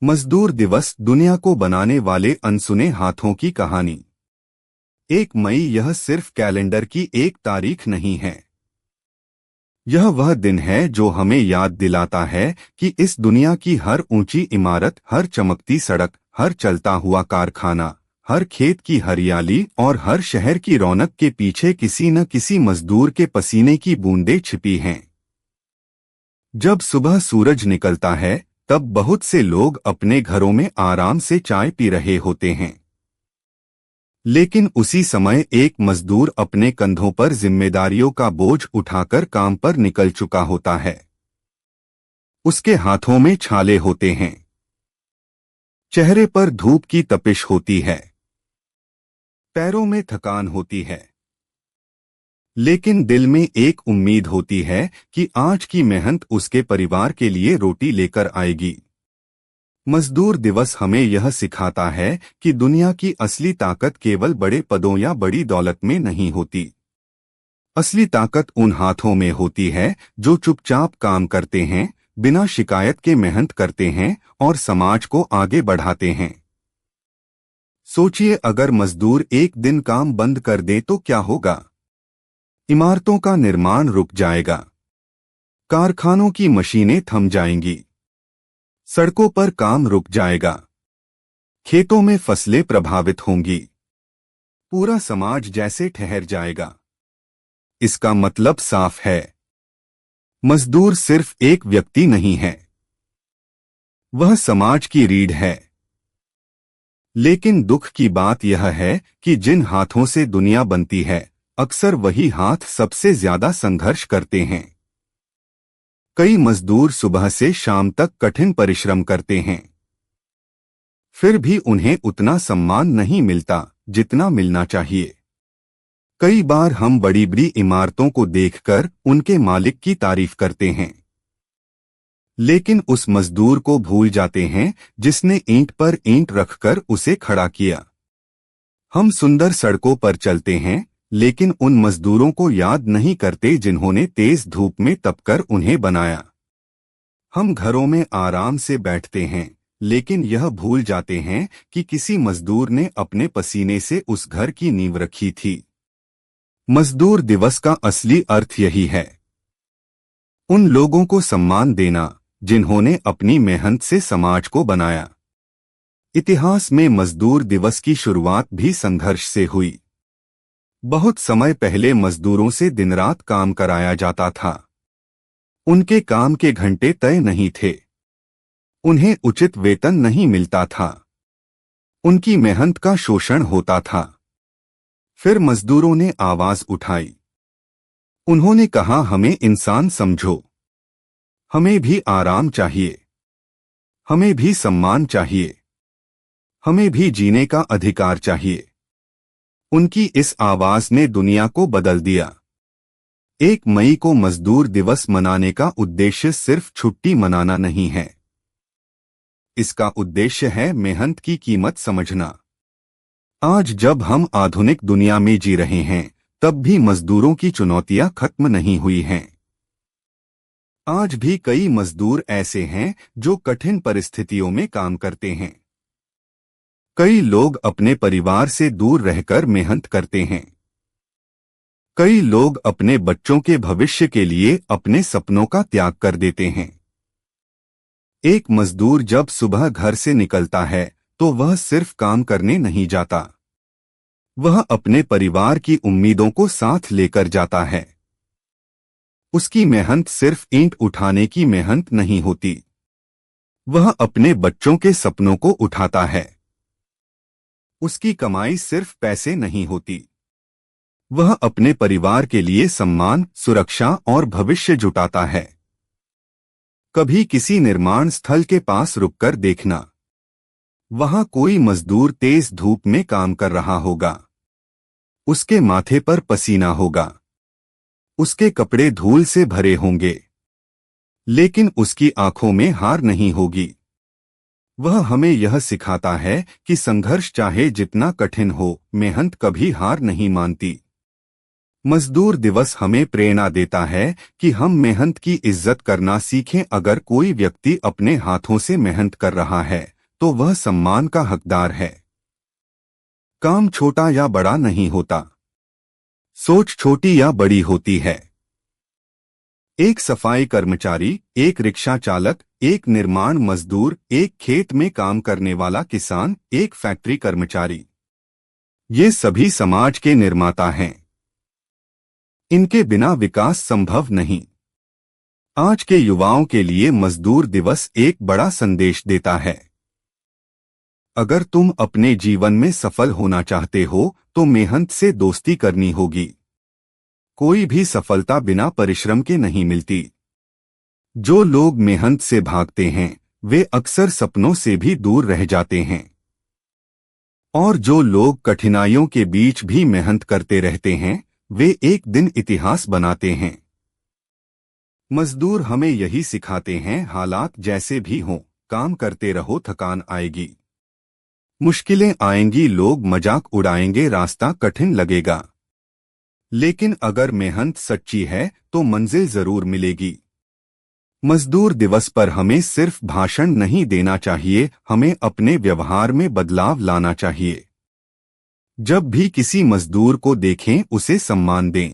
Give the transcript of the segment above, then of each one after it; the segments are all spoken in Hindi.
मजदूर दिवस दुनिया को बनाने वाले अनसुने हाथों की कहानी। 1 मई यह सिर्फ कैलेंडर की एक तारीख नहीं है। यह वह दिन है जो हमें याद दिलाता है कि इस दुनिया की हर ऊंची इमारत, हर चमकती सड़क, हर चलता हुआ कारखाना, हर खेत की हरियाली और हर शहर की रौनक के पीछे किसी न किसी मजदूर के पसीने की बूंदें छिपी हैं। जब सुबह सूरज निकलता है तब बहुत से लोग अपने घरों में आराम से चाय पी रहे होते हैं, लेकिन उसी समय एक मजदूर अपने कंधों पर जिम्मेदारियों का बोझ उठाकर काम पर निकल चुका होता है। उसके हाथों में छाले होते हैं, चेहरे पर धूप की तपिश होती है, पैरों में थकान होती है, लेकिन दिल में एक उम्मीद होती है कि आज की मेहनत उसके परिवार के लिए रोटी लेकर आएगी। मजदूर दिवस हमें यह सिखाता है कि दुनिया की असली ताकत केवल बड़े पदों या बड़ी दौलत में नहीं होती। असली ताकत उन हाथों में होती है जो चुपचाप काम करते हैं, बिना शिकायत के मेहनत करते हैं और समाज को आगे बढ़ाते हैं। सोचिए, अगर मजदूर एक दिन काम बंद कर दे तो क्या होगा? इमारतों का निर्माण रुक जाएगा, कारखानों की मशीनें थम जाएंगी, सड़कों पर काम रुक जाएगा, खेतों में फसलें प्रभावित होंगी, पूरा समाज जैसे ठहर जाएगा। इसका मतलब साफ है, मजदूर सिर्फ एक व्यक्ति नहीं है, वह समाज की रीढ़ है। लेकिन दुख की बात यह है कि जिन हाथों से दुनिया बनती है, अक्सर वही हाथ सबसे ज्यादा संघर्ष करते हैं। कई मजदूर सुबह से शाम तक कठिन परिश्रम करते हैं, फिर भी उन्हें उतना सम्मान नहीं मिलता जितना मिलना चाहिए। कई बार हम बड़ी बड़ी इमारतों को देखकर उनके मालिक की तारीफ करते हैं, लेकिन उस मजदूर को भूल जाते हैं जिसने ईंट पर ईंट रखकर उसे खड़ा किया। हम सुंदर सड़कों पर चलते हैं, लेकिन उन मजदूरों को याद नहीं करते जिन्होंने तेज धूप में तपकर उन्हें बनाया। हम घरों में आराम से बैठते हैं, लेकिन यह भूल जाते हैं कि किसी मजदूर ने अपने पसीने से उस घर की नींव रखी थी। मजदूर दिवस का असली अर्थ यही है, उन लोगों को सम्मान देना जिन्होंने अपनी मेहनत से समाज को बनाया। इतिहास में मजदूर दिवस की शुरुआत भी संघर्ष से हुई। बहुत समय पहले मजदूरों से दिन रात काम कराया जाता था। उनके काम के घंटे तय नहीं थे, उन्हें उचित वेतन नहीं मिलता था, उनकी मेहनत का शोषण होता था। फिर मजदूरों ने आवाज उठाई। उन्होंने कहा, हमें इंसान समझो, हमें भी आराम चाहिए, हमें भी सम्मान चाहिए, हमें भी जीने का अधिकार चाहिए। उनकी इस आवाज ने दुनिया को बदल दिया। 1 मई को मजदूर दिवस मनाने का उद्देश्य सिर्फ छुट्टी मनाना नहीं है, इसका उद्देश्य है मेहनत की कीमत समझना। आज जब हम आधुनिक दुनिया में जी रहे हैं, तब भी मजदूरों की चुनौतियां खत्म नहीं हुई हैं। आज भी कई मजदूर ऐसे हैं जो कठिन परिस्थितियों में काम करते हैं। कई लोग अपने परिवार से दूर रहकर मेहनत करते हैं। कई लोग अपने बच्चों के भविष्य के लिए अपने सपनों का त्याग कर देते हैं। एक मजदूर जब सुबह घर से निकलता है तो वह सिर्फ काम करने नहीं जाता, वह अपने परिवार की उम्मीदों को साथ लेकर जाता है। उसकी मेहनत सिर्फ ईंट उठाने की मेहनत नहीं होती, वह अपने बच्चों के सपनों को उठाता है। उसकी कमाई सिर्फ पैसे नहीं होती, वह अपने परिवार के लिए सम्मान, सुरक्षा और भविष्य जुटाता है। कभी किसी निर्माण स्थल के पास रुककर देखना, वहां कोई मजदूर तेज धूप में काम कर रहा होगा, उसके माथे पर पसीना होगा, उसके कपड़े धूल से भरे होंगे, लेकिन उसकी आंखों में हार नहीं होगी। वह हमें यह सिखाता है कि संघर्ष चाहे जितना कठिन हो, मेहनत कभी हार नहीं मानती। मजदूर दिवस हमें प्रेरणा देता है कि हम मेहनत की इज्जत करना सीखें। अगर कोई व्यक्ति अपने हाथों से मेहनत कर रहा है तो वह सम्मान का हकदार है। काम छोटा या बड़ा नहीं होता, सोच छोटी या बड़ी होती है। एक सफाई कर्मचारी, एक रिक्शा चालक, एक निर्माण मजदूर, एक खेत में काम करने वाला किसान, एक फैक्ट्री कर्मचारी, ये सभी समाज के निर्माता हैं। इनके बिना विकास संभव नहीं। आज के युवाओं के लिए मजदूर दिवस एक बड़ा संदेश देता है। अगर तुम अपने जीवन में सफल होना चाहते हो तो मेहनत से दोस्ती करनी होगी। कोई भी सफलता बिना परिश्रम के नहीं मिलती। जो लोग मेहनत से भागते हैं वे अक्सर सपनों से भी दूर रह जाते हैं, और जो लोग कठिनाइयों के बीच भी मेहनत करते रहते हैं वे एक दिन इतिहास बनाते हैं। मजदूर हमें यही सिखाते हैं, हालात जैसे भी हों काम करते रहो, थकान आएगी, मुश्किलें आएंगी, लोग मजाक उड़ाएंगे, रास्ता कठिन लगेगा, लेकिन अगर मेहनत सच्ची है तो मंजिल जरूर मिलेगी। मजदूर दिवस पर हमें सिर्फ भाषण नहीं देना चाहिए, हमें अपने व्यवहार में बदलाव लाना चाहिए। जब भी किसी मजदूर को देखें उसे सम्मान दें,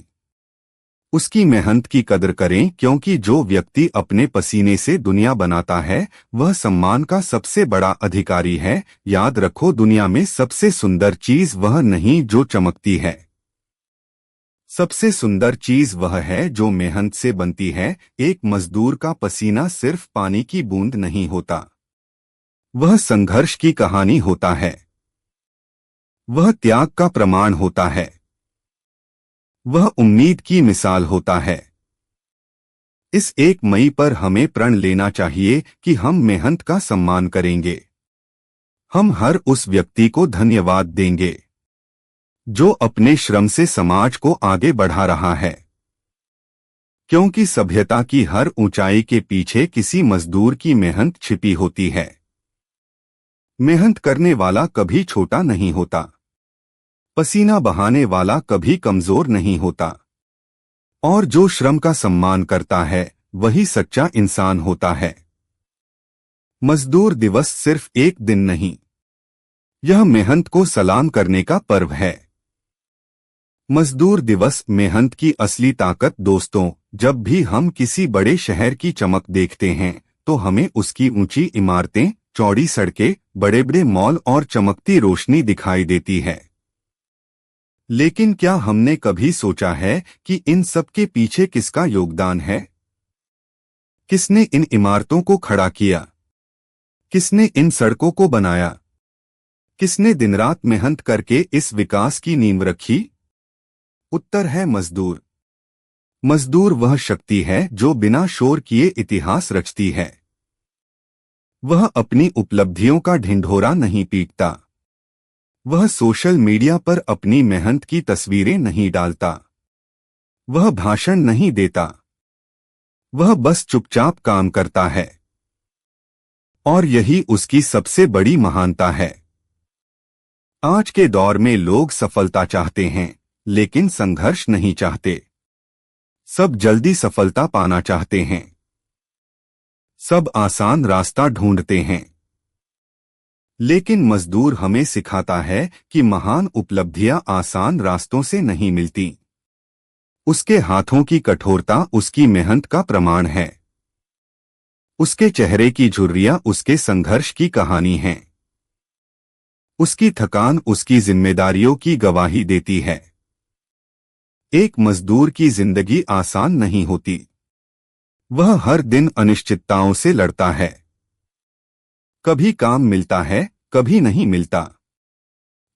उसकी मेहनत की कदर करें, क्योंकि जो व्यक्ति अपने पसीने से दुनिया बनाता है वह सम्मान का सबसे बड़ा अधिकारी है। याद रखो, दुनिया में सबसे सुंदर चीज वह नहीं जो चमकती है, सबसे सुंदर चीज वह है जो मेहनत से बनती है। एक मजदूर का पसीना सिर्फ पानी की बूंद नहीं होता, वह संघर्ष की कहानी होता है, वह त्याग का प्रमाण होता है, वह उम्मीद की मिसाल होता है। इस 1 मई पर हमें प्रण लेना चाहिए कि हम मेहनत का सम्मान करेंगे। हम हर उस व्यक्ति को धन्यवाद देंगे जो अपने श्रम से समाज को आगे बढ़ा रहा है, क्योंकि सभ्यता की हर ऊंचाई के पीछे किसी मजदूर की मेहनत छिपी होती है। मेहनत करने वाला कभी छोटा नहीं होता, पसीना बहाने वाला कभी कमजोर नहीं होता, और जो श्रम का सम्मान करता है वही सच्चा इंसान होता है। मजदूर दिवस सिर्फ एक दिन नहीं, यह मेहनत को सलाम करने का पर्व है। मजदूर दिवस मेहनत की असली ताकत। दोस्तों, जब भी हम किसी बड़े शहर की चमक देखते हैं तो हमें उसकी ऊंची इमारतें, चौड़ी सड़कें, बड़े बड़े मॉल और चमकती रोशनी दिखाई देती है। लेकिन क्या हमने कभी सोचा है कि इन सब के पीछे किसका योगदान है? किसने इन इमारतों को खड़ा किया? किसने इन सड़कों को बनाया? किसने दिन रात मेहनत करके इस विकास की नींव रखी? उत्तर है मजदूर। मजदूर वह शक्ति है जो बिना शोर किए इतिहास रचती है। वह अपनी उपलब्धियों का ढिंढोरा नहीं पीटता, वह सोशल मीडिया पर अपनी मेहनत की तस्वीरें नहीं डालता, वह भाषण नहीं देता, वह बस चुपचाप काम करता है। और यही उसकी सबसे बड़ी महानता है। आज के दौर में लोग सफलता चाहते हैं लेकिन संघर्ष नहीं चाहते। सब जल्दी सफलता पाना चाहते हैं, सब आसान रास्ता ढूंढते हैं। लेकिन मजदूर हमें सिखाता है कि महान उपलब्धियां आसान रास्तों से नहीं मिलती। उसके हाथों की कठोरता उसकी मेहनत का प्रमाण है। उसके चेहरे की झुर्रियां उसके संघर्ष की कहानी हैं। उसकी थकान उसकी जिम्मेदारियों की गवाही देती है। एक मजदूर की जिंदगी आसान नहीं होती। वह हर दिन अनिश्चितताओं से लड़ता है। कभी काम मिलता है, कभी नहीं मिलता।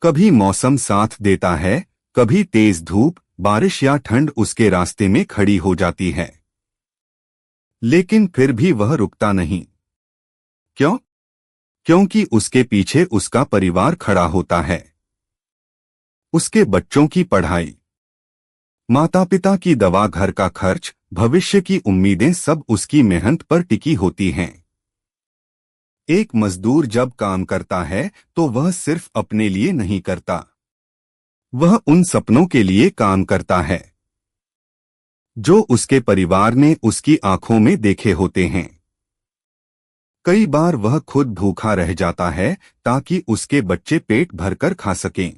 कभी मौसम साथ देता है, कभी तेज धूप, बारिश या ठंड उसके रास्ते में खड़ी हो जाती है। लेकिन फिर भी वह रुकता नहीं। क्यों? क्योंकि उसके पीछे उसका परिवार खड़ा होता है। उसके बच्चों की पढ़ाई, माता पिता की दवा, घर का खर्च, भविष्य की उम्मीदें सब उसकी मेहनत पर टिकी होती हैं। एक मजदूर जब काम करता है तो वह सिर्फ अपने लिए नहीं करता, वह उन सपनों के लिए काम करता है जो उसके परिवार ने उसकी आंखों में देखे होते हैं। कई बार वह खुद भूखा रह जाता है ताकि उसके बच्चे पेट भरकर खा सकें।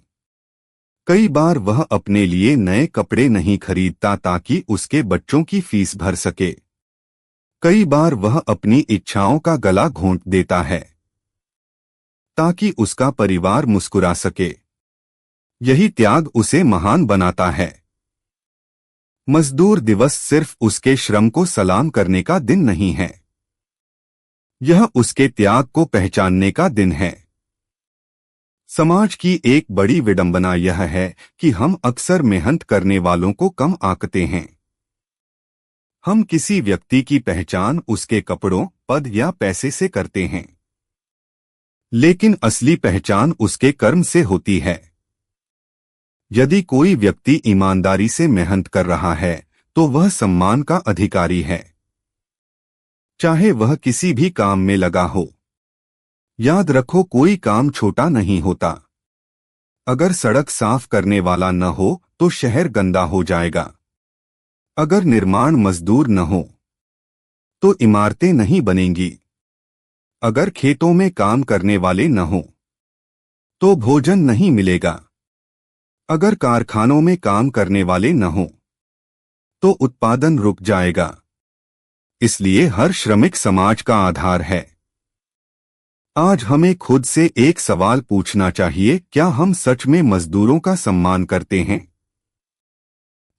कई बार वह अपने लिए नए कपड़े नहीं खरीदता ताकि उसके बच्चों की फीस भर सके। कई बार वह अपनी इच्छाओं का गला घोंट देता है ताकि उसका परिवार मुस्कुरा सके। यही त्याग उसे महान बनाता है। मजदूर दिवस सिर्फ उसके श्रम को सलाम करने का दिन नहीं है, यह उसके त्याग को पहचानने का दिन है। समाज की एक बड़ी विडंबना यह है कि हम अक्सर मेहनत करने वालों को कम आंकते हैं। हम किसी व्यक्ति की पहचान उसके कपड़ों, पद या पैसे से करते हैं, लेकिन असली पहचान उसके कर्म से होती है। यदि कोई व्यक्ति ईमानदारी से मेहनत कर रहा है तो वह सम्मान का अधिकारी है, चाहे वह किसी भी काम में लगा हो। याद रखो, कोई काम छोटा नहीं होता। अगर सड़क साफ करने वाला न हो तो शहर गंदा हो जाएगा। अगर निर्माण मजदूर न हो तो इमारतें नहीं बनेंगी। अगर खेतों में काम करने वाले न हो तो भोजन नहीं मिलेगा। अगर कारखानों में काम करने वाले न हो तो उत्पादन रुक जाएगा। इसलिए हर श्रमिक समाज का आधार है। आज हमें खुद से एक सवाल पूछना चाहिए, क्या हम सच में मजदूरों का सम्मान करते हैं?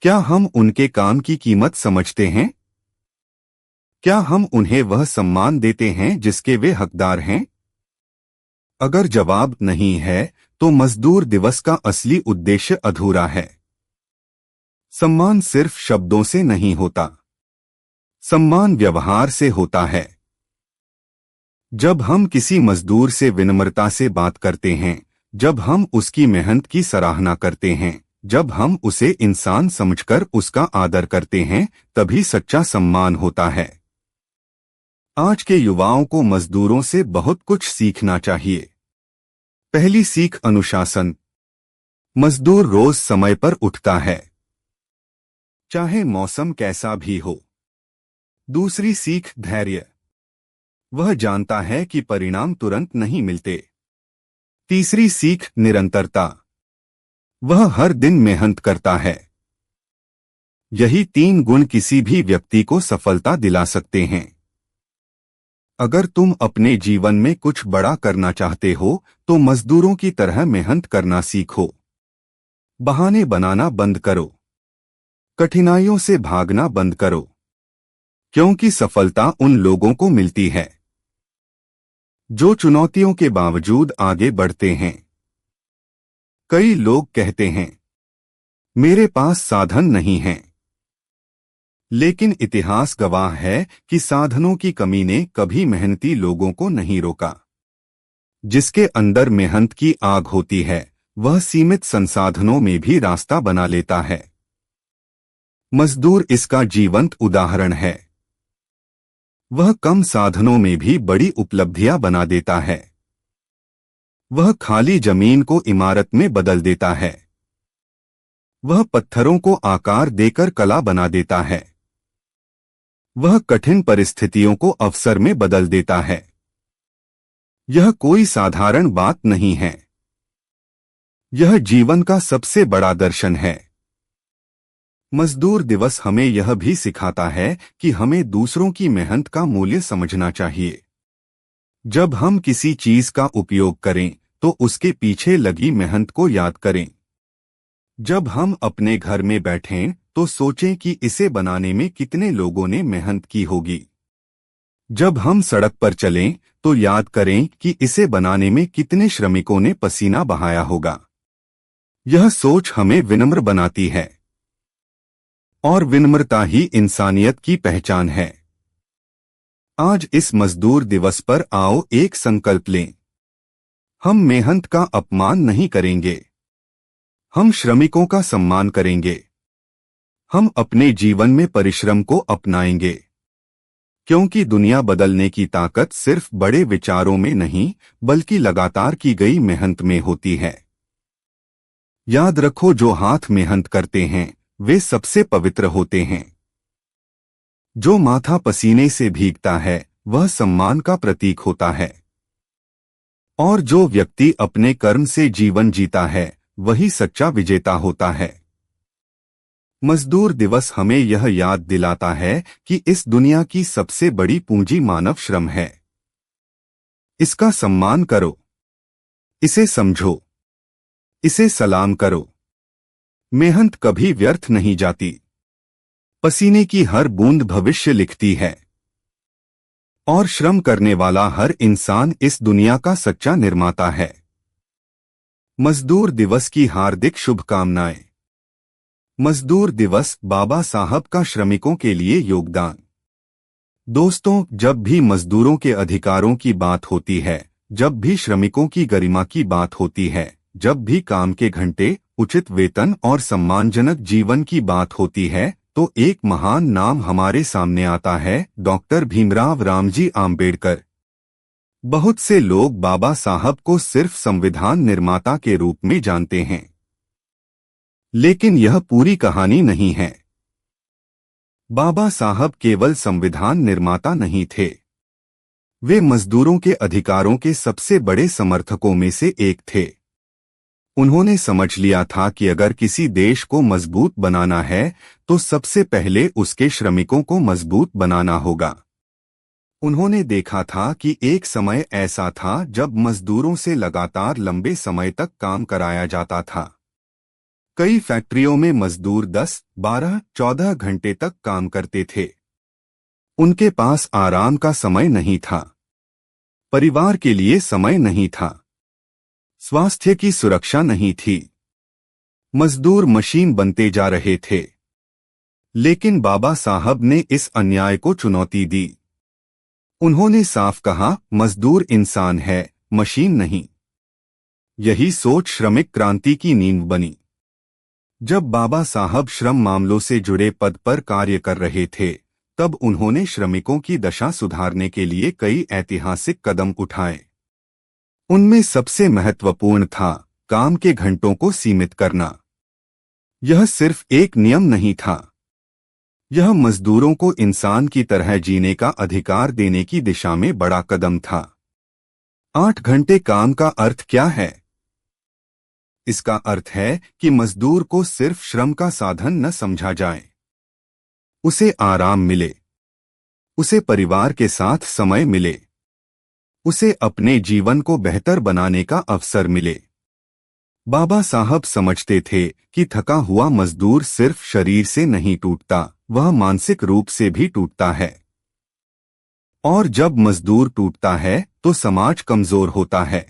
क्या हम उनके काम की कीमत समझते हैं? क्या हम उन्हें वह सम्मान देते हैं जिसके वे हकदार हैं? अगर जवाब नहीं है तो मजदूर दिवस का असली उद्देश्य अधूरा है। सम्मान सिर्फ शब्दों से नहीं होता, सम्मान व्यवहार से होता है। जब हम किसी मजदूर से विनम्रता से बात करते हैं, जब हम उसकी मेहनत की सराहना करते हैं, जब हम उसे इंसान समझकर उसका आदर करते हैं, तभी सच्चा सम्मान होता है। आज के युवाओं को मजदूरों से बहुत कुछ सीखना चाहिए। पहली सीख अनुशासन। मजदूर रोज समय पर उठता है, चाहे मौसम कैसा भी हो। दूसरी सीख धैर्य। वह जानता है कि परिणाम तुरंत नहीं मिलते। तीसरी सीख निरंतरता। वह हर दिन मेहनत करता है। यही 3 गुण किसी भी व्यक्ति को सफलता दिला सकते हैं। अगर तुम अपने जीवन में कुछ बड़ा करना चाहते हो तो मजदूरों की तरह मेहनत करना सीखो। बहाने बनाना बंद करो, कठिनाइयों से भागना बंद करो, क्योंकि सफलता उन लोगों को मिलती है जो चुनौतियों के बावजूद आगे बढ़ते हैं। कई लोग कहते हैं, मेरे पास साधन नहीं हैं, लेकिन इतिहास गवाह है कि साधनों की कमी ने कभी मेहनती लोगों को नहीं रोका। जिसके अंदर मेहनत की आग होती है वह सीमित संसाधनों में भी रास्ता बना लेता है। मजदूर इसका जीवंत उदाहरण है। वह कम साधनों में भी बड़ी उपलब्धियां बना देता है। वह खाली जमीन को इमारत में बदल देता है। वह पत्थरों को आकार देकर कला बना देता है। वह कठिन परिस्थितियों को अवसर में बदल देता है। यह कोई साधारण बात नहीं है, यह जीवन का सबसे बड़ा दर्शन है। मजदूर दिवस हमें यह भी सिखाता है कि हमें दूसरों की मेहनत का मूल्य समझना चाहिए। जब हम किसी चीज का उपयोग करें तो उसके पीछे लगी मेहनत को याद करें। जब हम अपने घर में बैठें तो सोचें कि इसे बनाने में कितने लोगों ने मेहनत की होगी। जब हम सड़क पर चलें तो याद करें कि इसे बनाने में कितने श्रमिकों ने पसीना बहाया होगा। यह सोच हमें विनम्र बनाती है, और विनम्रता ही इंसानियत की पहचान है। आज इस मजदूर दिवस पर आओ एक संकल्प लें। हम मेहनत का अपमान नहीं करेंगे, हम श्रमिकों का सम्मान करेंगे। हम अपने जीवन में परिश्रम को अपनाएंगे, क्योंकि दुनिया बदलने की ताकत सिर्फ बड़े विचारों में नहीं बल्कि लगातार की गई मेहनत में होती है। याद रखो, जो हाथ मेहनत करते हैं वे सबसे पवित्र होते हैं। जो माथा पसीने से भीगता है वह सम्मान का प्रतीक होता है, और जो व्यक्ति अपने कर्म से जीवन जीता है वही सच्चा विजेता होता है। मजदूर दिवस हमें यह याद दिलाता है कि इस दुनिया की सबसे बड़ी पूंजी मानव श्रम है। इसका सम्मान करो, इसे समझो, इसे सलाम करो। मेहनत कभी व्यर्थ नहीं जाती। पसीने की हर बूंद भविष्य लिखती है, और श्रम करने वाला हर इंसान इस दुनिया का सच्चा निर्माता है। मजदूर दिवस की हार्दिक शुभकामनाएं। मजदूर दिवस बाबा साहब का श्रमिकों के लिए योगदान। दोस्तों, जब भी मजदूरों के अधिकारों की बात होती है, जब भी श्रमिकों की गरिमा की बात होती है, जब भी काम के घंटे, उचित वेतन और सम्मानजनक जीवन की बात होती है, तो एक महान नाम हमारे सामने आता है, डॉक्टर भीमराव रामजी आम्बेडकर। बहुत से लोग बाबा साहब को सिर्फ संविधान निर्माता के रूप में जानते हैं, लेकिन यह पूरी कहानी नहीं है। बाबा साहब केवल संविधान निर्माता नहीं थे, वे मजदूरों के अधिकारों के सबसे बड़े समर्थकों में से एक थे। उन्होंने समझ लिया था कि अगर किसी देश को मजबूत बनाना है तो सबसे पहले उसके श्रमिकों को मजबूत बनाना होगा। उन्होंने देखा था कि एक समय ऐसा था जब मजदूरों से लगातार लंबे समय तक काम कराया जाता था। कई फैक्ट्रियों में मजदूर 10, 12, 14 घंटे तक काम करते थे। उनके पास आराम का समय नहीं था, परिवार के लिए समय नहीं था, स्वास्थ्य की सुरक्षा नहीं थी। मजदूर मशीन बनते जा रहे थे। लेकिन बाबा साहब ने इस अन्याय को चुनौती दी। उन्होंने साफ कहा, मजदूर इंसान है, मशीन नहीं। यही सोच श्रमिक क्रांति की नींव बनी। जब बाबा साहब श्रम मामलों से जुड़े पद पर कार्य कर रहे थे, तब उन्होंने श्रमिकों की दशा सुधारने के लिए कई ऐतिहासिक कदम उठाए। उनमें सबसे महत्वपूर्ण था काम के घंटों को सीमित करना। यह सिर्फ एक नियम नहीं था, यह मजदूरों को इंसान की तरह जीने का अधिकार देने की दिशा में बड़ा कदम था। 8 घंटे काम का अर्थ क्या है? इसका अर्थ है कि मजदूर को सिर्फ श्रम का साधन न समझा जाए। उसे आराम मिले, उसे परिवार के साथ समय मिले, उसे अपने जीवन को बेहतर बनाने का अवसर मिले। बाबा साहब समझते थे कि थका हुआ मजदूर सिर्फ शरीर से नहीं टूटता, वह मानसिक रूप से भी टूटता है। और जब मजदूर टूटता है तो समाज कमजोर होता है।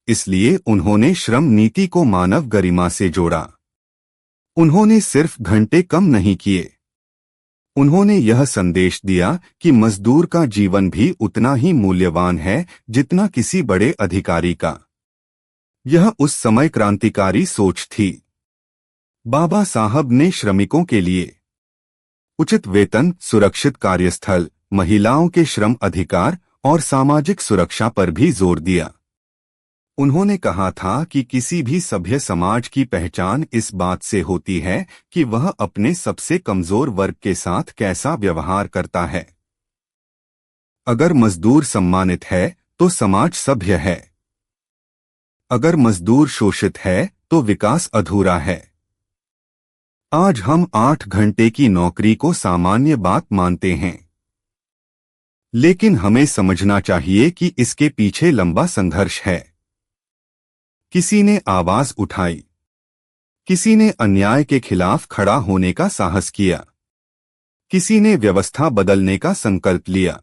इसलिए उन्होंने श्रम नीति को मानव गरिमा से जोड़ा। उन्होंने सिर्फ घंटे कम नहीं किए, उन्होंने यह संदेश दिया कि मजदूर का जीवन भी उतना ही मूल्यवान है जितना किसी बड़े अधिकारी का। यह उस समय क्रांतिकारी सोच थी। बाबा साहब ने श्रमिकों के लिए उचित वेतन, सुरक्षित कार्यस्थल, महिलाओं के श्रम अधिकार और सामाजिक सुरक्षा पर भी जोर दिया। उन्होंने कहा था कि किसी भी सभ्य समाज की पहचान इस बात से होती है कि वह अपने सबसे कमजोर वर्ग के साथ कैसा व्यवहार करता है। अगर मजदूर सम्मानित है तो समाज सभ्य है। अगर मजदूर शोषित है तो विकास अधूरा है। आज हम 8 घंटे की नौकरी को सामान्य बात मानते हैं, लेकिन हमें समझना चाहिए कि इसके पीछे लंबा संघर्ष है। किसी ने आवाज उठाई, किसी ने अन्याय के खिलाफ खड़ा होने का साहस किया, किसी ने व्यवस्था बदलने का संकल्प लिया।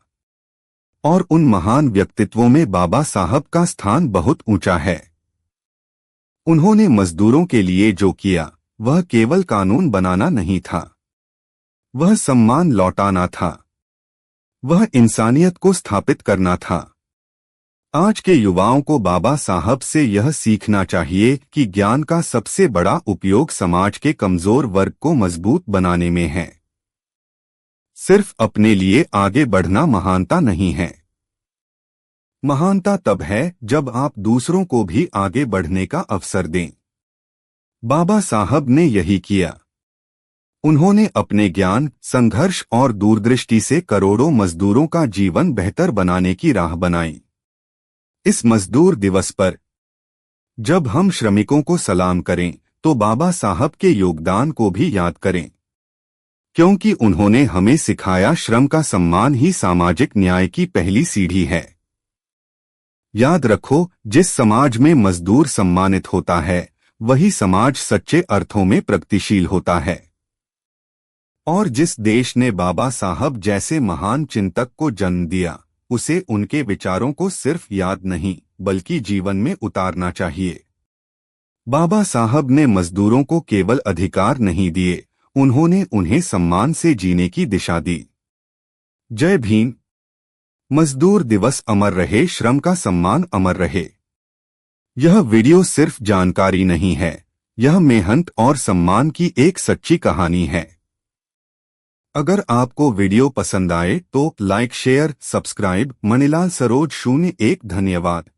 और उन महान व्यक्तित्वों में बाबा साहब का स्थान बहुत ऊंचा है। उन्होंने मजदूरों के लिए जो किया वह केवल कानून बनाना नहीं था, वह सम्मान लौटाना था, वह इंसानियत को स्थापित करना था। आज के युवाओं को बाबा साहब से यह सीखना चाहिए कि ज्ञान का सबसे बड़ा उपयोग समाज के कमजोर वर्ग को मजबूत बनाने में है। सिर्फ अपने लिए आगे बढ़ना महानता नहीं है। महानता तब है जब आप दूसरों को भी आगे बढ़ने का अवसर दें। बाबा साहब ने यही किया। उन्होंने अपने ज्ञान, संघर्ष और दूरदृष्टि से करोड़ों मजदूरों का जीवन बेहतर बनाने की राह बनाई। इस मजदूर दिवस पर जब हम श्रमिकों को सलाम करें तो बाबा साहब के योगदान को भी याद करें, क्योंकि उन्होंने हमें सिखाया श्रम का सम्मान ही सामाजिक न्याय की पहली सीढ़ी है। याद रखो, जिस समाज में मजदूर सम्मानित होता है वही समाज सच्चे अर्थों में प्रगतिशील होता है। और जिस देश ने बाबा साहब जैसे महान चिंतक को जन्म दिया, उसे उनके विचारों को सिर्फ याद नहीं बल्कि जीवन में उतारना चाहिए। बाबा साहब ने मजदूरों को केवल अधिकार नहीं दिए, उन्होंने उन्हें सम्मान से जीने की दिशा दी। जय भीम। मजदूर दिवस अमर रहे, श्रम का सम्मान अमर रहे। यह वीडियो सिर्फ जानकारी नहीं है, यह मेहनत और सम्मान की एक सच्ची कहानी है। अगर आपको वीडियो पसंद आए तो like, share, subscribe. Manilal Saroj 01। धन्यवाद।